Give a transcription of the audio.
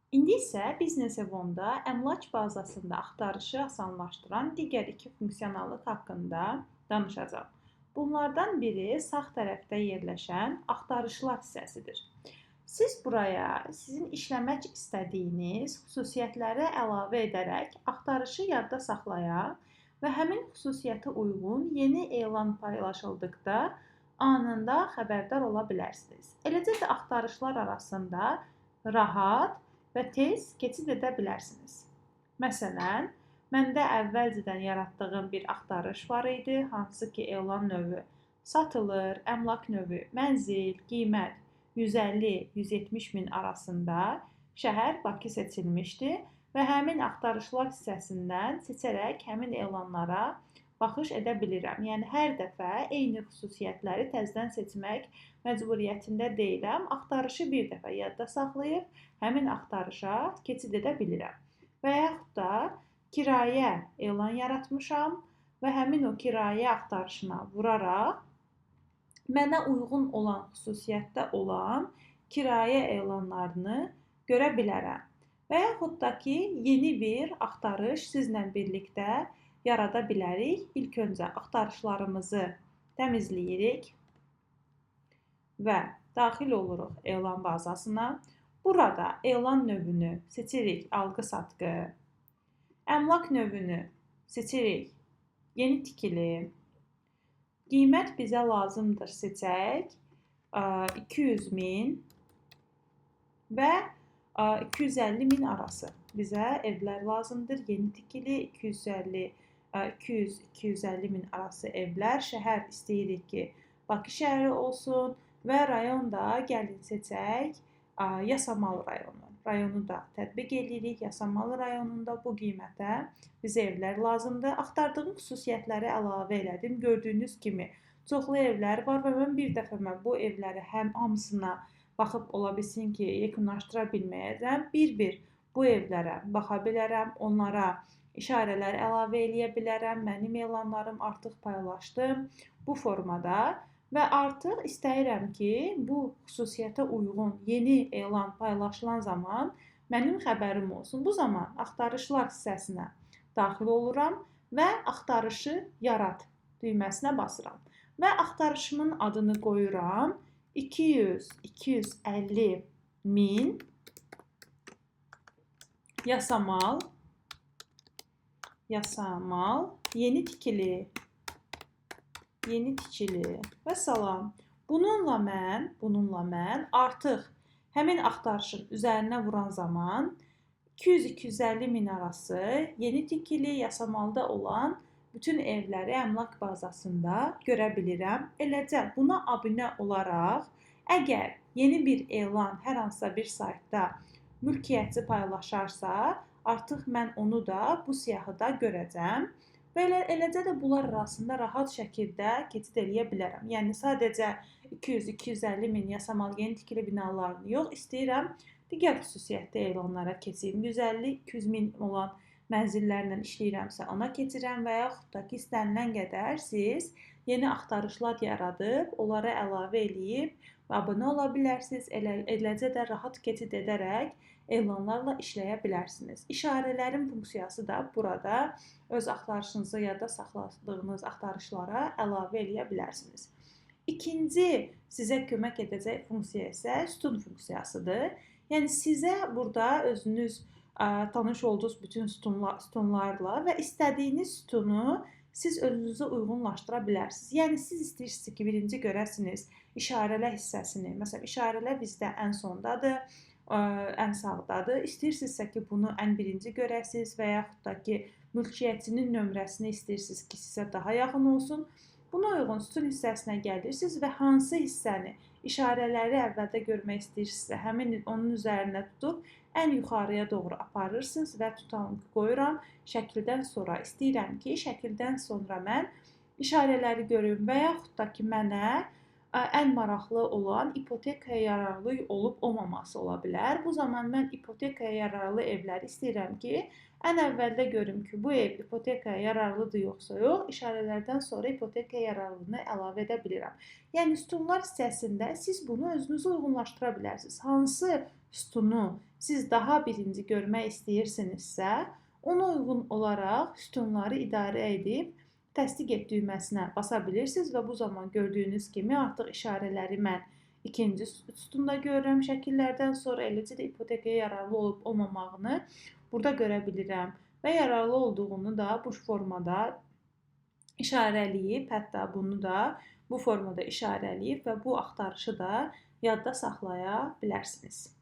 İndi isə Biznes Evonda əmlak bazasında axtarışı asanlaşdıran digər iki funksionallıq haqqında danışacağam. Bunlardan biri sağ tərəfdə yerləşən axtarışlar hissəsidir. Siz buraya sizin işləmək istədiyiniz xüsusiyyətləri əlavə edərək axtarışı yadda saxlaya və həmin xüsusiyyətə uyğun yeni elan paylaşıldıqda anında xəbərdar ola bilərsiniz. Eləcə də axtarışlar arasında rahat və tez keçid edə bilərsiniz. Məsələn, məndə əvvəlcədən yaratdığım bir axtarış var idi, hansı ki elan növü satılır, əmlak növü mənzil, qiymət 150-170 min arasında şəhər Bakı seçilmişdi və həmin axtarışlar hissəsindən seçərək həmin elanlara baxış edə bilirəm. Yəni hər dəfə eyni xüsusiyyətləri təzədən seçmək məcburiyyətində deyiləm. Axtarışı bir dəfə yadda saxlayıb həmin axtarışa keçid edə bilirəm. Və yaxud da kirayə elan yaratmışam və həmin o kirayə axtarışına vuraraq mənə uyğun olan xüsusiyyətdə olan kirayə elanlarını görə bilərəm. Və yaxud da ki, yeni bir axtarış sizlə birlikdə yarada bilərik. İlk öncə axtarışlarımızı təmizləyirik və daxil oluruq elan bazasına. Burada elan növünü seçirik alqı-satqı, əmlak növünü seçirik yeni tikili, qiymət bizə lazımdır seçək 200 min və 250 min arası bizə evlər lazımdır. Yeni tikili 200-250 min arası evlər. Şəhər istəyirik ki, Bakı şəhəri olsun və rayon da gəlin seçək Yasamal rayonu. Rayonu da tətbiq edirik. Yasamal rayonunda bu qiymətə bizə evlər lazımdır. Axtardığım xüsusiyyətləri əlavə elədim. Gördüyünüz kimi çoxlu evlər var və mən bir dəfə bu evləri hamısına baxıb ola bilsin ki, yekunlaşdıra bilməyəcəm. Bir-bir bu evlərə baxa bilərəm, onlara işarələr əlavə eləyə bilərəm. Mənim elanlarım artıq paylaşdım bu formada və artıq istəyirəm ki, bu xüsusiyyətə uyğun yeni elan paylaşılan zaman mənim xəbərim olsun. Bu zaman axtarışlar hissəsinə daxil oluram və axtarışı yarat düyməsinə basıram və axtarışımın adını qoyuram 200-250 min Yasamal yeni tikili və salam. Bununla mən artıq həmin axtarışın üzərinə vuran zaman 200-250 min arası yeni tikili Yasamalda olan bütün evləri əmlak bazasında görə bilirəm. Eləcə buna abunə olaraq əgər yeni bir elan hər hansısa bir saytda mülkiyyətçi paylaşarsa, artıq mən onu da bu siyahıda görəcəm. Və eləcə də bunlar arasında rahat şəkildə keçid edə bilərəm. Yəni sadəcə 200-250 min Yasamal yeni tikili binalarını yox, istəyirəm digər xüsusiyyətli elanlara keçim. 150-200 min olan mənzillərlə işləyirəmsə ona keçirəm və yaxud da ki, istənilən qədər siz yeni axtarışlar yaradıb, onlara əlavə eləyib və abunə ola bilərsiniz. Eləcə də rahat keçid edərək elanlarla işləyə bilərsiniz. İşarələrin funksiyası da burada öz axtarışınızı yadda saxladığınız axtarışlara əlavə eləyə bilərsiniz. İkinci sizə kömək edəcək funksiya isə sütun funksiyasıdır. Yəni sizə burada özünüz tanış olduğunuz bütün sütunlarla və istədiyiniz sütunu siz özünüzə uyğunlaşdıra bilərsiniz. Yəni siz istəyirsiniz ki, birinci görəsiniz işarələr hissəsini. Məsələn, işarələr bizdə ən sondadır, ən sağdadır. İstəyirsinizsə ki, bunu ən birinci görəsiniz və yaxud da ki, mülkiyyətçinin nömrəsini istəyirsiniz ki, sizə daha yaxın olsun. Buna uyğun sütun hissəsinə gəlirsiniz və hansı hissəni, işarələri əvvəldə görmək istəyirsinizsə, həmin onun üzərinə tutub ən yuxarıya doğru aparırsınız və tutalım ki, qoyuram şəkildən sonra. İstəyirəm ki, şəkildən sonra mən işarələri görüm və yaxud da ki, mənə ən maraqlı olan ipotekaya yararlı olub-olmaması ola bilər. Bu zaman mən ipotekaya yararlı evləri istəyirəm ki, ən əvvəldə görüm ki, bu ev ipotekaya yararlıdır yoxsa yox, işarələrdən sonra ipotekaya yararlılığını əlavə edə bilirəm. Yəni sütunlar hissəsində siz bunu özünüzə uyğunlaşdıra bilərsiniz. Hansı sütunu siz daha birinci görmək istəyirsinizsə, ona uyğun olaraq sütunları idarə edib təsdiq et düyməsinə basa bilirsiniz və bu zaman gördüyünüz kimi artıq işarələri mən ikinci sütunda görürəm şəkillərdən sonra, eləcə də ipotekaya yararlı olub olmamağını burada görə bilirəm və yararlı olduğunu da bu formada işarələyib, hətta bunu da bu formada işarələyib və bu axtarışı da yadda saxlaya bilərsiniz.